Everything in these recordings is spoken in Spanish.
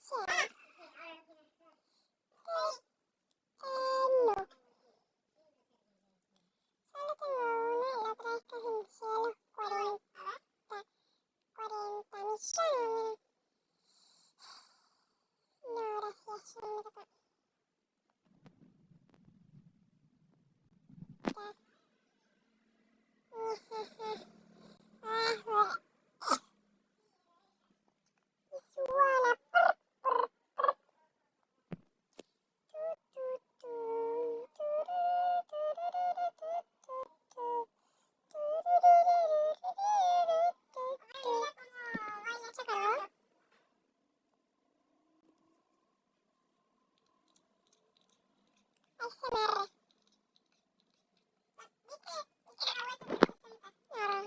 cielo. No. Solo tengo una y la otra es que es en el cielo. 40 millones. No, gracias, yo no me toca. Y suena.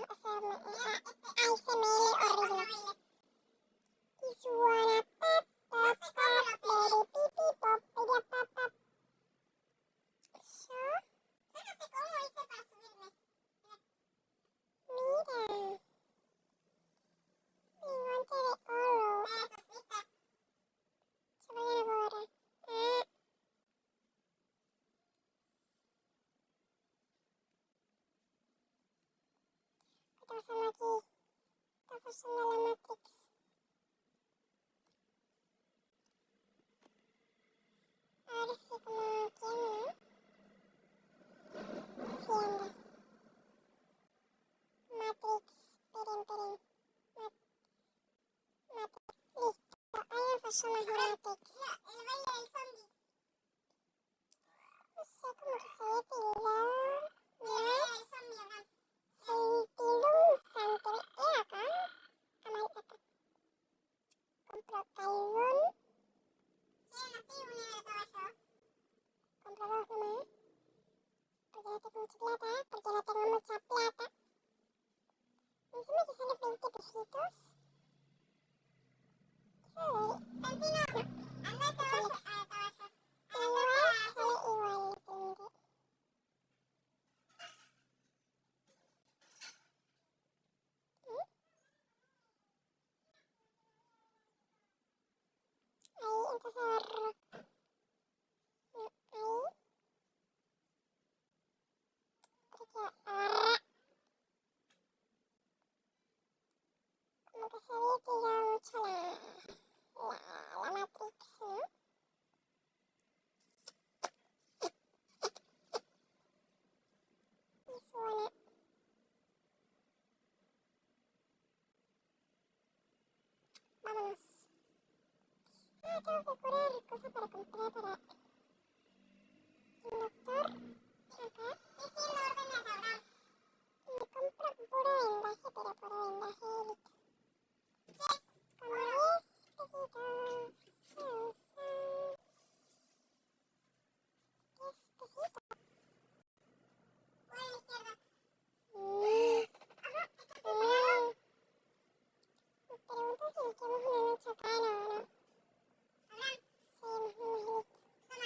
ASMR. ASMR horrible. Y suena. Mira. Mi guante de oro. Se vayan a borrar. ¿Qué está pasando aquí? Está pasando la Matrix. A ver si como tiene, ¿no? Enciende. Matrix. Esperen. Matrix. Listo. Hay una persona en Matrix. El baile del zombie. No sé, como que se ve tildado. Más. Se tildó un santo. Acá. Acá. Compro caigón. Compro dos nomás. Porque no tengo mucha plata. Porque no tengo mucha plata. Encima que sale 20 pesitos. Santino, anda a caballo. Pero igual sale igual, tendré. Ahí, entonces agarro. No, ahí. Porque agarra. Como que se ve que ya mucho la Matrix, ¿no? Y suena. Vámonos. Ah, tengo que curar cosas para comprar para el doctor. Acá. Y me compro puro vendaje, pero puro vendaje listo. Como 10 pesitos. Se usan 10 pesitos. Me pregunto si nos quedamos una noche acá, no. Sí, nos fuimos listos.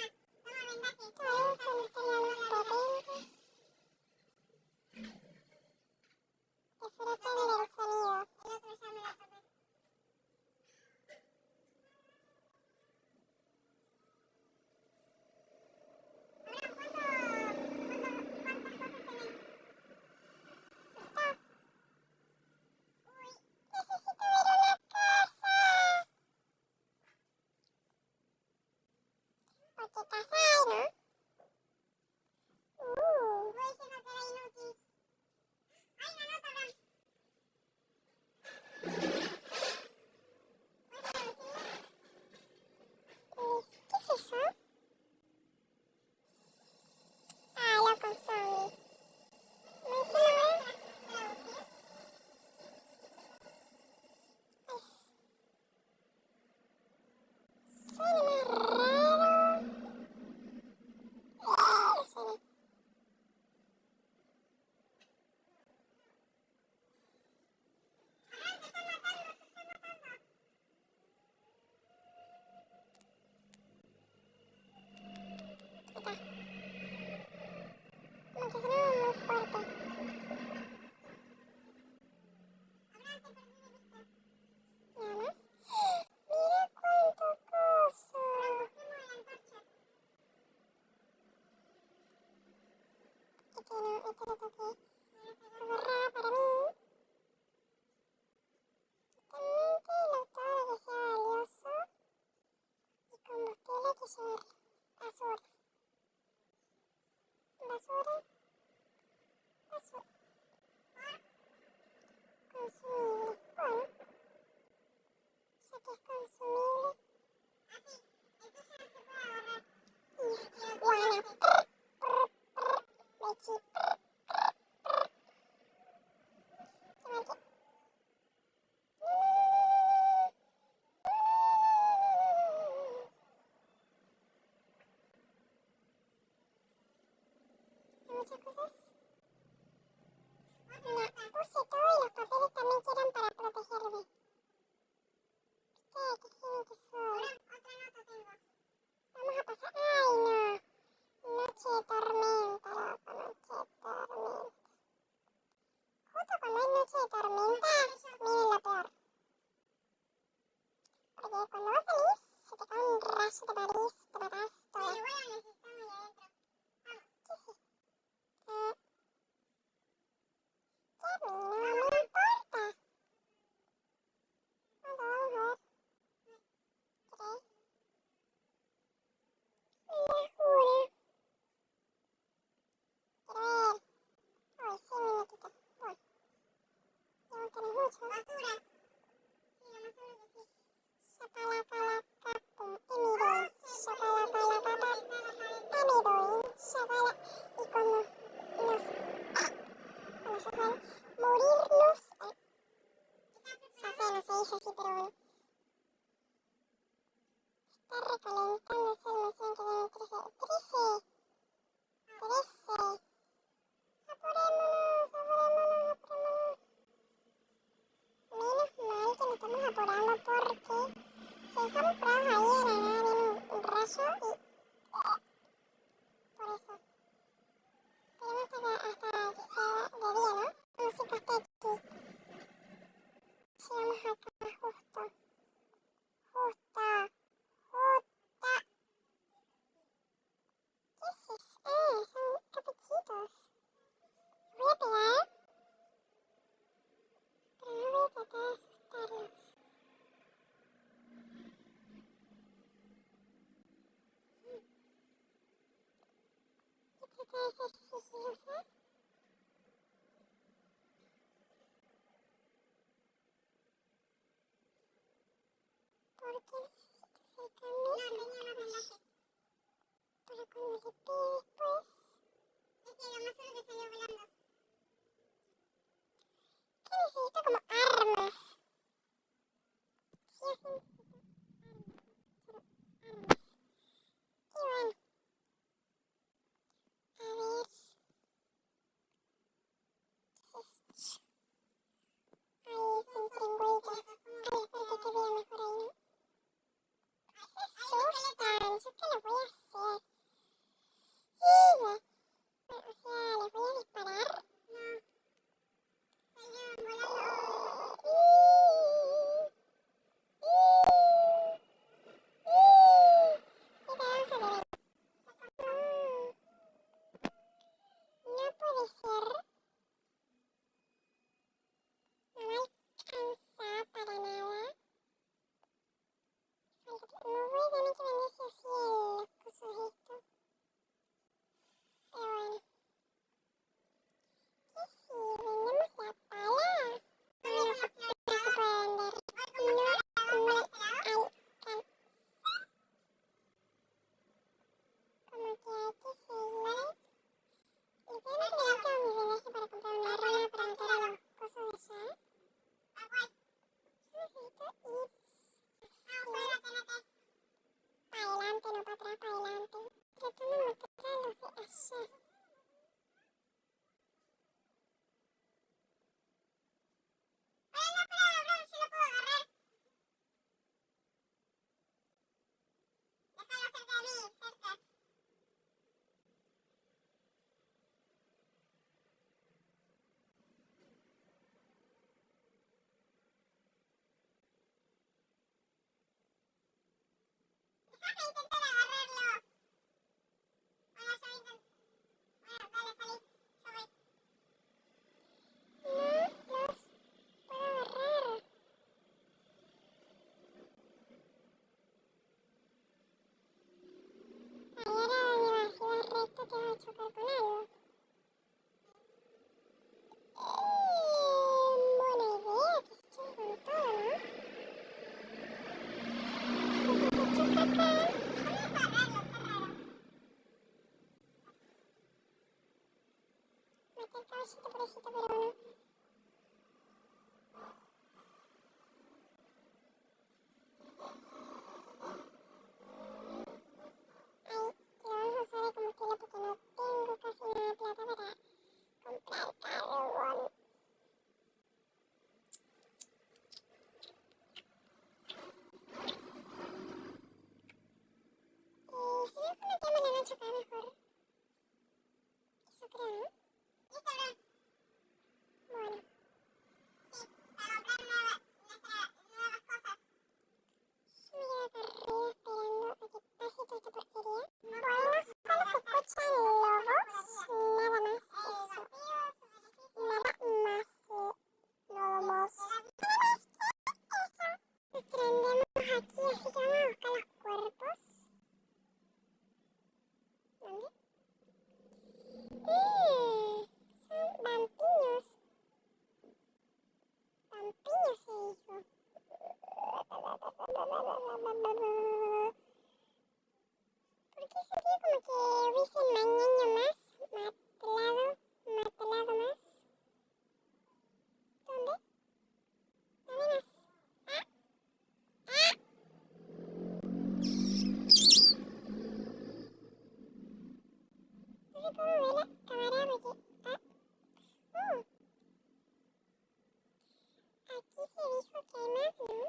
que llevarle. Basura. Basura. Basura. Consumible. Bueno, ya que es consumible. Y bueno, de chip. Muchas cosas. No, puse todo y los papeles también que eran para protegerme. ¿Viste? Qué genio que soy. Otra nota tengo. Vamos a pasar. ¡Ay, no! Noche de tormenta, loco. Noche de tormenta. Justo cuando hay noche de tormenta, miren lo peor. Porque cuando vos salís, se te cae un rayo, te parís, te matás, todo. Pero bueno, necesitamos ahí adentro. Vamos. ¿Qué es esto? ¿Qué? No me importa. Vamos a ver. ¿Qué? Me juro. Quiero ver. Ay, 6 minutitos. Bueno, no tenés mucho. Basura. Sí, lo más seguro que sí. Shakalakalakum. Emidoin. Shakalakalapapat. Emidoin. Shakala. Y cuando nos... Bueno, ya saben. Morirnos... Ya sé, no se dice así, pero bueno. Está recalentándose el mesón que tiene 13. 13. Apurémonos, apurémonos, apurémonos. Menos mal que nos estamos apurando porque si dejamos parados ahí de la nada viene un rayo y... por eso. Esperemos hasta que sea de día, ¿no? Música está aquí. Llegamos acá justo. Justo. ¿Qué es eso? Ah, son capuchitos. Voy a pegar, pero no voy a tratar de asustarlos. Voy a tratar de ser sigilosa. Porque necesito acercarme a la caballo. Para cuando le pegue después... Es que lo más seguro que salió volando. Que necesito como armas. Sí o sí necesito armas. Quiero armas. Y bueno, a ver... ¿Qué es esto? Ahí es un triangulito. Ay, espérate que vea mejor ahí, ¿no? Se asustan. ¿Yo qué les voy a hacer? Bueno, o sea, ¿les voy a disparar? No. Salieron volando. Mira, vamos a ver. No puede ser. No me alcanza para nada. No voy a tener que vender sí o sí los cosos estos. Pero bueno. ¿Qué si vendemos la pala? No, no se puede vender. No me alcanza. Como que hay que seguir. Y tengo que dar todo mi vendaje para comprar una rama para meter a los cosos de allá. Yo necesito ir para adelante, no para atrás, para adelante. Tratando de mostrar a los de allá. No los puedo agarrar. tocar con algo. Buena idea, que se choque con todo, ¿no? Que si se choca acá... Déjame agarrarlo, está raro. Maté el caballito, pobrecito, pero bueno. Ahí, lo vamos a usar de combustible porque no tengo casi nada de plata para comprar carbón. Si veo que me quema la noche acá mejor. Eso creo, ¿no? ¿Listo, bro? Bueno. Sí, para comprar nuevas cosas. Yo me quedo acá arriba esperando a que pase toda esta porquería. Bueno, solo se escuchan lobos, nada más que eso. Nada más que lobos. Prendemos aquí, así que vamos a buscar los cuerpos. ¿Dónde? Son vampiros. Vampiros se dijo. Porque sentía como que hubiese mañana más. Matlado más. ¿Dónde? ¿Dónde más? No sé cómo ve la cámara porque... Aquí se dijo que hay más, ¿no?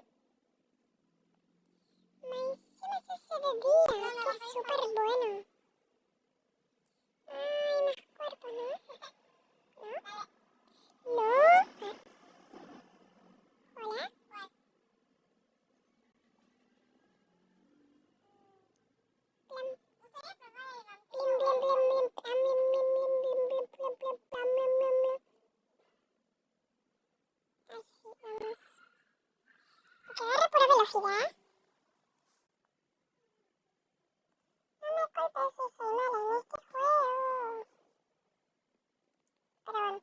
Encima se hace de día, que es súper bueno. Hay más cuerpos, ¿no? ¿No? ¿No? ¿Hola? Blim, blim, blim, blim, plam, blim, blim, blim, blim, blim, plam, plam, plam, blim, blim, blim. Ay, sí, vamos. Que agarre pura velocidad. No me culpes si soy mala en este juego. Pero bueno.